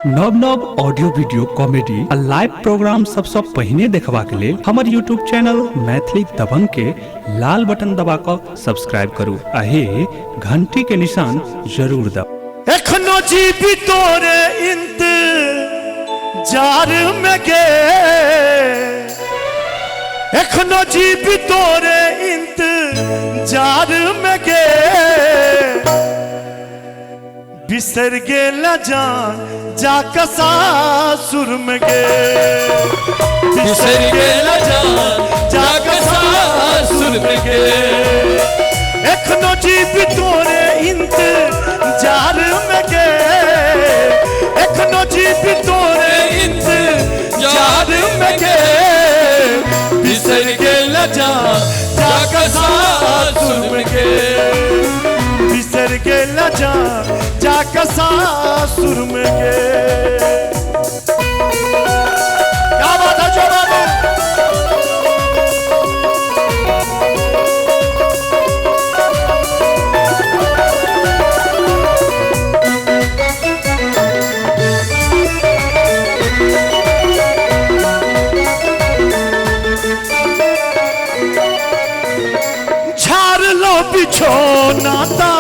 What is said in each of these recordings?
नव नव audio video comedy आ live programme सबसे पहिने देखबा के लेल हमर यूट्यूब चैनल मैथिली दबंग के लाल बटन दबा कर सब्सक्राइब करू आ हे घंटी के निशान जरूर दबाऊ। एखनो जीवी तोरे इंतजार में गे, एखनो जीवी तोरे इंतजार में गे, बिसर गेला जान जाका सासुर में गे, बिसर गेला जान जाका सासुर में गे। एखनो जीवी तोरे इंतजार में गे, एखनो जीवी तोरे इंतजार में गे, बिसर गेला जान जाका सासुर में गे, बिसर गेला जान जाका सासुर में गे। क्या बात है जो बाबू, झाड़ लो बिछोना ता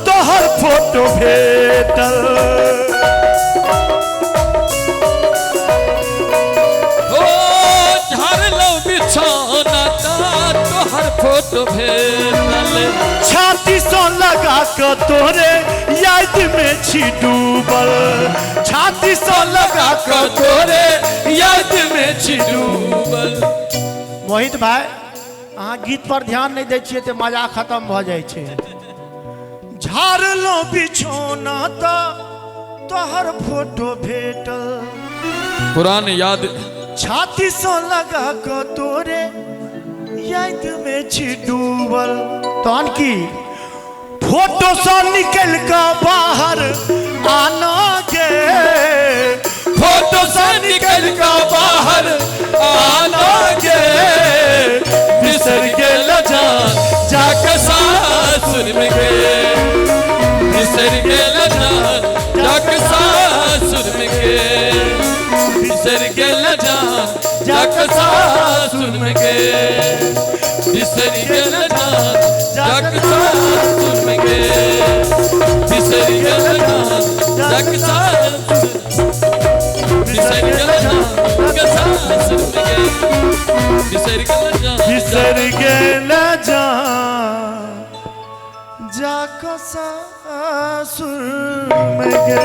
तोहर फोटो भेटल, ओ झाड़ लो बिछौना ता तोहर फोटो भेटल, छाती सो लगा कर तोरे याद में छी डूबल, छाती सो लगा कर तोरे याद में छी डूबल। मोहित भाई अहाँ गीत पर ध्यान नहीं दै छियै तो मजा खत्म भ जाइ छै। झाड़ लो बिछोना ता तोहर फोटो भेटल, पुरान याद छाती सो लगा कर तोरे याद में छी डूबल। तहन की फोटो से निकल कर बाहर आना गे, फोटो से निकल कर बाहर आना गे, बिसर गेला जान जाका सासुर में गे, बिसर गेला जान जाका सासुर में गे, बिसर गेला जान जाका सासुर में गे, बिसर गेला जान जाका सासुर में गे, बिसर गेला जान जाका सासुर, बिसर गेला जान जाका सासुर में गे, बिसर गेला जान बिसर गेला जान जाका सासुर में गे।